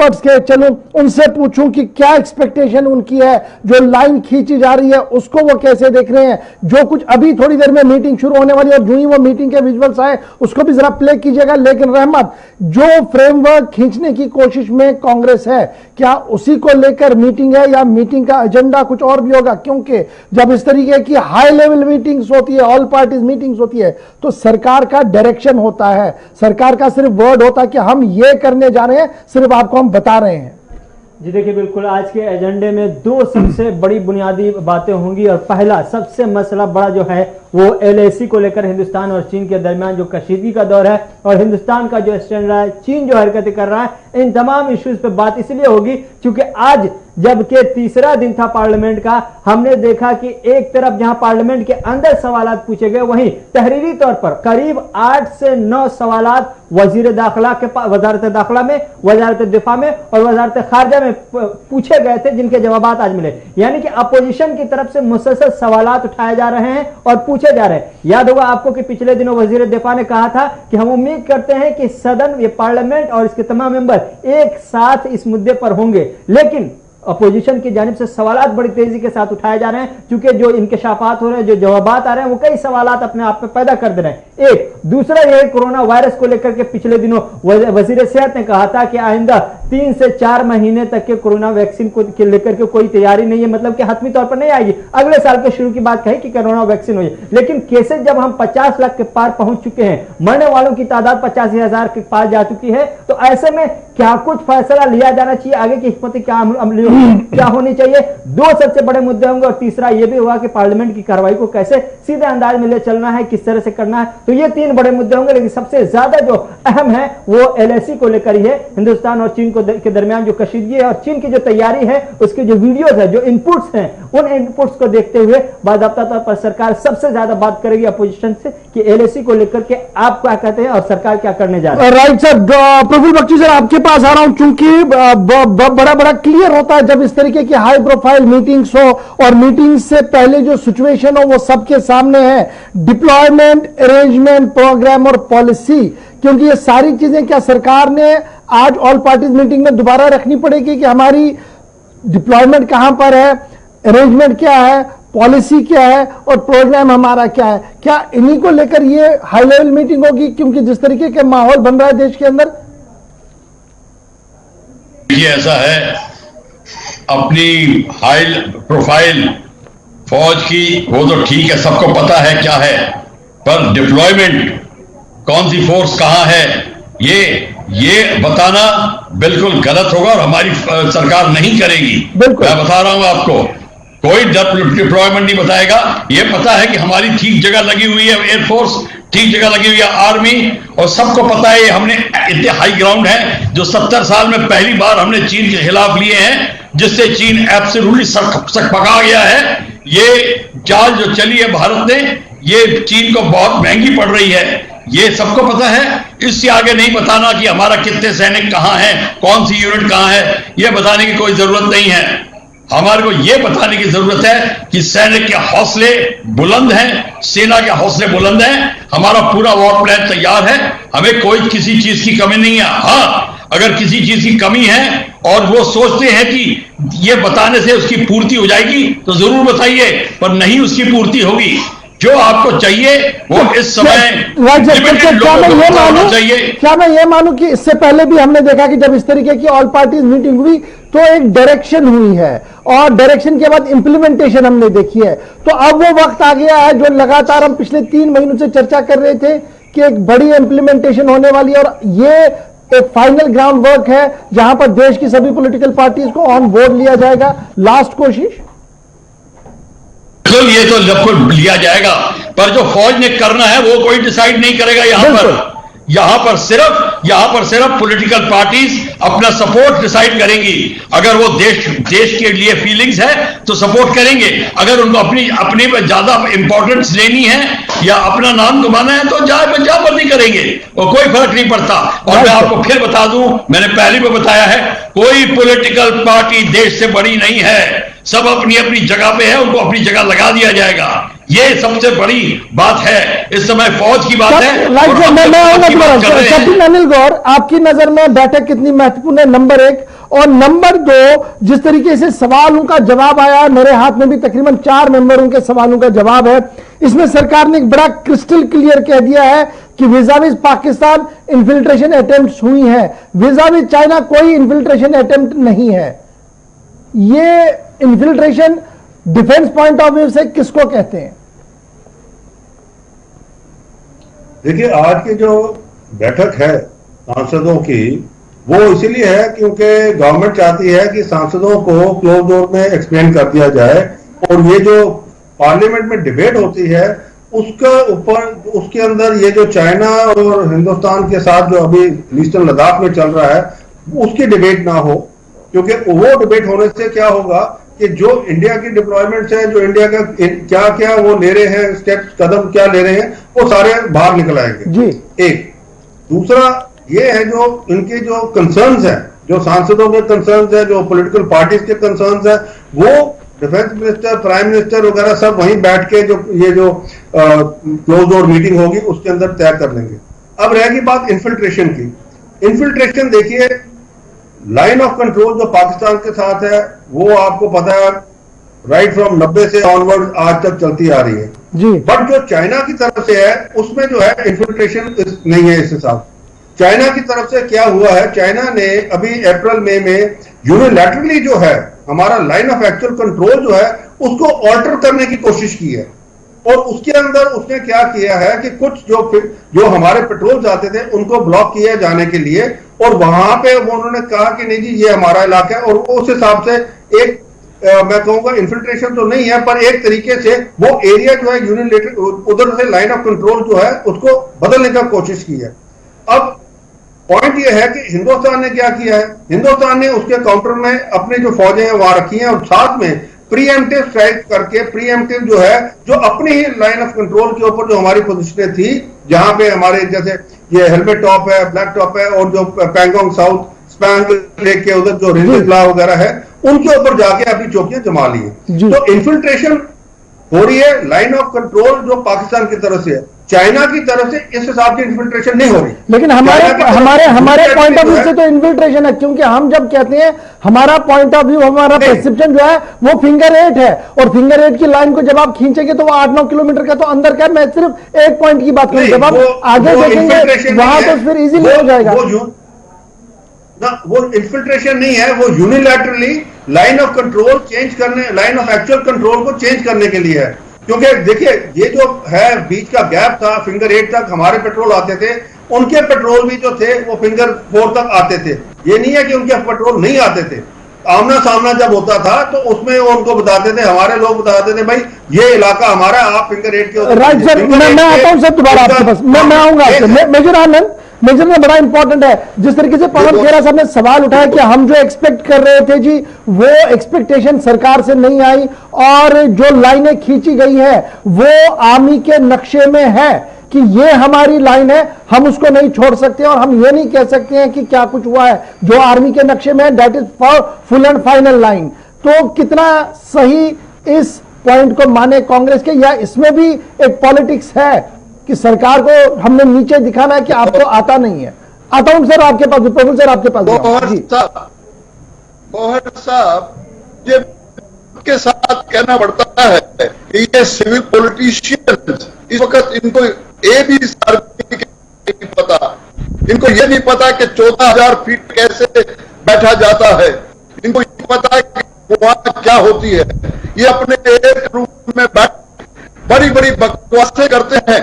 Experts के चलूं, उनसे पूछूं कि क्या एक्सपेक्टेशन उनकी है, जो लाइन खींची जा रही है उसको वो कैसे देख रहे हैं। जो कुछ अभी थोड़ी देर में मीटिंग शुरू होने वाली है और जो ही वो मीटिंग के विजुअल्स आए उसको भी जरा प्ले कीजिएगा। लेकिन रहमत, जो फ्रेमवर्क खींचने की कोशिश में कांग्रेस है, क्या उसी को लेकर मीटिंग है या मीटिंग का एजेंडा कुछ और भी होगा? क्योंकि जब इस तरीके की हाई लेवल मीटिंग्स होती है, ऑल पार्टीज मीटिंग्स होती है, तो सरकार का डायरेक्शन होता है, सरकार का सिर्फ वर्ड होता है कि हम ये करने जा रहे हैं, सिर्फ आपको हम बता रहे हैं। जी देखिए, बिल्कुल आज के एजेंडे में दो सबसे बड़ी बुनियादी बातें होंगी। और पहला सबसे मसला बड़ा जो है वो LAC को लेकर हिंदुस्तान और चीन के दरमियान जो कशीदगी का दौर है और हिंदुस्तान का जो स्टैंड रहा है, चीन जो हरकतें कर रहा है, इन तमाम इश्यूज पे बात इसलिए होगी क्योंकि आज जबकि तीसरा दिन था पार्लियामेंट का, हमने देखा कि एक तरफ जहां पार्लियामेंट के अंदर सवालात पूछे गए, वहीं तहरीरी तौर पर करीब 8 से 9 सवालात वजीर दाखिला के पास, वजारत दाखिला में, वजारत दिफा में और वजारत खारजा में पूछे गए थे, जिनके जवाब आज मिले। यानी कि अपोजिशन की तरफ से मुसलसल सवालात उठाए जा रहे हैं और पूछे जा रहे हैं। याद होगा आपको कि पिछले दिनों वजीर दिफा ने कहा था कि हम उम्मीद करते हैं कि सदन, ये पार्लियामेंट और इसके तमाम मेंबर एक साथ इस मुद्दे पर होंगे। लेकिन अपोजिशन की जानिब से सवालात बड़ी तेजी के साथ उठाए जा रहे हैं, क्योंकि जो इंकशाफात हो रहे हैं, जो जवाबात आ रहे हैं, वो कई सवालात अपने आप में पैदा कर दे रहे हैं। एक दूसरा ये कोरोना वायरस को लेकर के पिछले दिनों वजीर सेहत ने कहा था कि आइंदा 3 से 4 महीने तक के कोरोना वैक्सीन को लेकर के कोई तैयारी नहीं है, मतलब कि हतमी तौर पर नहीं आएगी, अगले साल के शुरू की बात कही कि कोरोना वैक्सीन हो जाए। लेकिन केसेस जब हम 50 लाख के पार पहुंच चुके हैं, मरने वालों की तादाद 85,000 के पार जा चुकी है, तो ऐसे में क्या कुछ फैसला लिया जाना चाहिए, आगे की हिकमत क्या होनी चाहिए? दो सबसे बड़े मुद्दे होंगे। और तीसरा यह भी होगा कि पार्लियामेंट की कार्रवाई को कैसे सीधे अंदाज में ले चलना है, किस तरह से करना है। तो ये 3 बड़े मुद्दे होंगे। लेकिन सबसे ज्यादा जो अहम है वो LAC को लेकर ही है, हिंदुस्तान और चीन के दरमियान जो कशीदगी है और चीन की जो तैयारी है, उसके जो वीडियोस है, जो इनपुट्स हैं, उन इनपुट्स को देखते हुए बाकायदा तौर पर सरकार सबसे ज्यादा बात करेगी अपोजिशन से कि LAC को लेकर के आप क्या कहते हैं और सरकार क्या करने जा रही है। Right sir, Prafulla Bakshi sir आपके पास आ रहा हूं, चूंकि बड़ा क्लियर होता है जब इस तरीके की हाई प्रोफाइल मीटिंग्स हो और मीटिंग्स से पहले जो सिचुएशन हो वो सबके सामने है, डिप्लॉयमेंट, अरेंजमेंट, प्रोग्राम और पॉलिसी। क्योंकि ये सारी चीजें क्या सरकार ने आज ऑल पार्टीज मीटिंग में दोबारा रखनी पड़ेगी कि हमारी डिप्लॉयमेंट कहां पर है, अरेंजमेंट क्या है, पॉलिसी क्या है और प्रोग्राम हमारा क्या है? क्या इन्हीं को लेकर ये हाई लेवल मीटिंग होगी? क्योंकि जिस तरीके के माहौल बन रहा है देश के अंदर, ये ऐसा है, अपनी हाई प्रोफाइल फौज की वो तो ठीक है, सबको पता है क्या है, पर डिप्लॉयमेंट कौन सी फोर्स कहां है, ये बताना बिल्कुल गलत होगा और हमारी सरकार नहीं करेगी। मैं बता रहा हूं आपको, कोई डिप्लॉयमेंट नहीं बताएगा। ये पता है कि हमारी ठीक जगह लगी हुई है एयरफोर्स, ठीक जगह लगी हुई है आर्मी, और सबको पता है हमने इतने हाई ग्राउंड है जो 70 साल में पहली बार हमने चीन के खिलाफ लिए हैं, जिससे चीन एब्सोल्युटली सकपका गया है। ये चाल जो चली है भारत ने, ये चीन को बहुत महंगी पड़ रही है, ये सबको पता है। इससे आगे नहीं बताना कि हमारा कितने सैनिक कहां है, कौन सी यूनिट कहां है, यह बताने की कोई जरूरत नहीं है। हमारे को यह बताने की जरूरत है कि सैनिक के हौसले बुलंद हैं, सेना के हौसले बुलंद हैं, हमारा पूरा वॉर प्लान तैयार है, हमें कोई किसी चीज की कमी नहीं है। हाँ, अगर किसी चीज की कमी है और वो सोचते हैं कि ये बताने से उसकी पूर्ति हो जाएगी तो जरूर बताइए, पर नहीं उसकी पूर्ति होगी। जो आपको चाहिए वो इस समय चाहिए। क्या मैं ये मानूं कि इससे पहले भी हमने देखा कि जब इस तरीके की ऑल पार्टीज मीटिंग हुई तो एक डायरेक्शन हुई है और डायरेक्शन के बाद इंप्लीमेंटेशन हमने देखी है। तो अब वो वक्त आ गया है जो लगातार हम पिछले 3 महीनों से चर्चा कर रहे थे कि एक बड़ी इंप्लीमेंटेशन होने वाली है और ये एक फाइनल ग्राउंड वर्क है जहां पर देश की सभी पॉलिटिकल पार्टीज को ऑन बोर्ड लिया जाएगा। लास्ट कोशिश ये तो जब लिया जाएगा, पर जो फौज ने करना है वो कोई डिसाइड नहीं करेगा। यहां पर सिर्फ पॉलिटिकल पार्टीज अपना सपोर्ट डिसाइड करेंगी। अगर वो देश के लिए फीलिंग्स है तो सपोर्ट करेंगे, अगर उनको अपनी पर ज्यादा इंपॉर्टेंस लेनी है या अपना नाम घुमाना है तो जाबर्दी करेंगे, वो कोई फर्क नहीं पड़ता। और मैं आपको फिर बता दूं, मैंने पहले भी बताया है, कोई पॉलिटिकल पार्टी देश से बड़ी नहीं है, सब अपनी अपनी जगह पे है, उनको अपनी जगह लगा दिया जाएगा। ये सबसे बड़ी बात है। इस समय फौज की बात है और राइट, हम मैं जब आऊंगा फौज की बात कर दोबारा। रहे हैं। कैप्टन अनिल गौर, आपकी नजर में बैठक कितनी महत्वपूर्ण है, नंबर एक। और नंबर दो, जिस तरीके से सवालों का जवाब आया, मेरे हाथ में भी तकरीबन 4 मेंबरों के सवालों का जवाब है। इसमें सरकार ने एक बड़ा क्रिस्टल क्लियर कह दिया है कि विजाविज पाकिस्तान इन्फिल्ट्रेशन अटेम्प्ट्स हुई हैं, विजाविज चाइना कोई इन्फिल्ट्रेशन अटेम्प्ट नहीं है। ये infiltration defence point of view से किसको कहते हैं? देखिए, आज की जो बैठक है सांसदों की, वो इसीलिए है क्योंकि गवर्नमेंट चाहती है कि सांसदों को क्लोज डोर में एक्सप्लेन कर दिया जाए और ये जो पार्लियामेंट में डिबेट होती है उसका ऊपर, उसके अंदर ये जो चाइना और हिंदुस्तान के साथ जो अभी ईस्टर्न लद्दाख में चल रहा है उसकी डिबेट ना हो। क्योंकि वो डिबेट होने से क्या होगा कि जो इंडिया की डिप्लॉयमेंट्स है, जो इंडिया का क्या क्या वो ले रहे हैं स्टेप्स, कदम क्या ले रहे हैं, वो सारे बाहर निकल आएंगे जी। एक दूसरा ये है जो इनके जो कंसर्न्स है, जो सांसदों के कंसर्न्स है, जो पॉलिटिकल पार्टीज के कंसर्न्स है, वो डिफेंस मिनिस्टर, प्राइम मिनिस्टर वगैरह सब वहीं बैठ के जो ये जो क्लोज डोर मीटिंग होगी उसके अंदर तय कर लेंगे। अब रहेगी बात इन्फिल्ट्रेशन की। इन्फिल्ट्रेशन देखिए, लाइन ऑफ कंट्रोल जो पाकिस्तान के साथ है वो आपको पता है राइट फ्रॉम 90 से ऑनवर्ड आज तक चलती आ रही है जी। बट जो चाइना की तरफ से है उसमें जो है इन्फिल्ट्रेशन नहीं है। इस हिसाब चाइना की तरफ से क्या हुआ है, चाइना ने अभी अप्रैल मई में यूनिलैटरली जो है हमारा लाइन ऑफ एक्चुअल कंट्रोल जो है उसको ऑल्टर करने की कोशिश की है। और उसके अंदर उसने क्या किया है कि कुछ जो हमारे पेट्रोल जाते थे उनको ब्लॉक किए जाने के लिए, और वहां पे वो उन्होंने कहा कि नहीं जी ये हमारा इलाका है, और उस हिसाब से एक मैं कहूंगा इन्फिल्ट्रेशन तो नहीं है पर एक तरीके से वो एरिया जो है यूनिलेटर उधर से लाइन ऑफ कंट्रोल जो है उसको बदलने का कोशिश की है। अब पॉइंट ये है कि हिंदुस्तान ने क्या किया है, हिंदुस्तान ने उसके काउंटर में अपनी जो फौजें हैं वहां रखी हैं और साथ में प्रीएम्प्टिव स्ट्राइक करके, प्रीएम्प्टिव जो है जो अपनी ही लाइन ऑफ कंट्रोल के ऊपर जो हमारी पोजीशनें थी, जहां पे हमारे जैसे ये हेलमेट टॉप है, ब्लैक टॉप है, और जो पैंगोंग साउथ स्पैंग लेक के उधर जो रेलवे ब्लॉक वगैरह है उनके ऊपर जाके अपनी चौकियां जमा ली है। तो इन्फिल्ट्रेशन हो रही है, लाइन ऑफ कंट्रोल जो पाकिस्तान की तरफ से है, चाइना की तरफ से इस हिसाब से इन्फिल्ट्रेशन नहीं हो रही। लेकिन हमारे पॉइंट ऑफ व्यू से तो इन्फिल्ट्रेशन है, क्योंकि हम जब कहते हैं हमारा पॉइंट ऑफ व्यू, हमारा परसेप्शन जो है वो फिंगर 8 है, और फिंगर 8 की लाइन को जब आप खींचेंगे तो वो 8-9 किलोमीटर का तो अंदर का। मैं सिर्फ एक पॉइंट की बात करूं, जब आप आगे देखेंगे वहां तो फिर इजीली हो जाएगा ना। वो इन्फिल्ट्रेशन नहीं है, वो unilaterally line of control change करने, लाइन ऑफ एक्चुअल कंट्रोल को चेंज करने के लिए है। क्योंकि देखिए ये जो है बीच का गैप था, फिंगर 8 तक हमारे पेट्रोल आते थे, उनके पेट्रोल भी जो थे वो फिंगर 4 तक आते थे। ये नहीं है कि उनके पेट्रोल नहीं आते थे, आमना सामना जब होता था तो उसमें वो उनको बताते थे, हमारे लोग बताते थे भाई ये इलाका हमारा, आप फिंगर 8 के। राइट सर, मैं आता हूं सर दोबारा आपके पास, मैं आऊंगा। मेजर आनंद, मेजर में बड़ा इंपॉर्टेंट है जिस तरीके से पवन खेरा साहब ने सवाल उठाया कि हम जो एक्सपेक्ट कर रहे थे जी वो एक्सपेक्टेशन सरकार से नहीं आई, और जो लाइनें खींची गई है वो आर्मी के नक्शे में है कि ये हमारी लाइन है, हम उसको नहीं छोड़ सकते, और हम ये नहीं कह सकते हैं कि क्या कुछ हुआ है। जो आर्मी के नक्शे में है that is for full and final line. तो कितना सही इस पॉइंट को माने कांग्रेस के, या इसमें भी एक पॉलिटिक्स है कि सरकार को हमने नीचे दिखाना है कि आपको आता नहीं है? आता हूं सर आपके पास, प्रभु सर आपके पास। गौहर साहब, ये के साथ कहना पड़ता है कि ये सिविल पॉलिटिशियन इस वक्त इनको ये भी नहीं पता, इनको ये नहीं पता कि 14,000 फीट कैसे बैठा जाता है, इनको ये पता है कि वहां क्या होती है। ये अपने एक रूप में बैठ बड़ी बड़ी बकवासें करते हैं।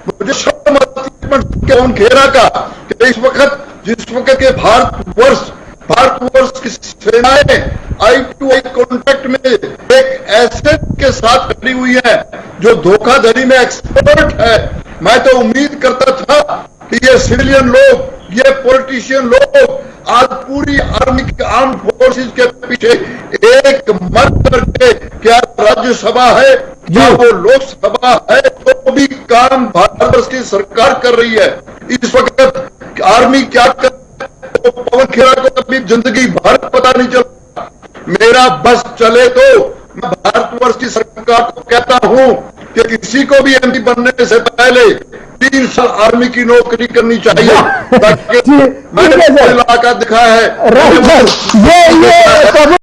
मुझे शर्म आती है पवन खेरा का कि इस वक्त जिस वक्त के भारतवर्ष की सेनाएं आई टू आई कॉन्टैक्ट में एक ऐसे के साथ खड़ी हुई है जो धोखाधड़ी में एक्सपर्ट है। मैं तो उम्मीद करता था कि ये सिविलियन लोग, ये पॉलिटिशियन लोग आज पूरी आर्म फोर्सेस के पीछे एक मत करके, क्या राज्यसभा है क्या वो लोकसभा है, तो भी काम भारतवर्ष की सरकार कर रही है। इस वक्त आर्मी क्या कर, तो पवन खेरा को कभी जिंदगी भर पता नहीं चला। मेरा बस चले तो मैं भारतवर्ष की सरकार को कहता हूं कि किसी को भी एमपी बनने से पहले 3 साल आर्मी की नौकरी करनी चाहिए ताकि जी, मैंने ठीक है सर। इलाका दिखा है राइट सर, ये सब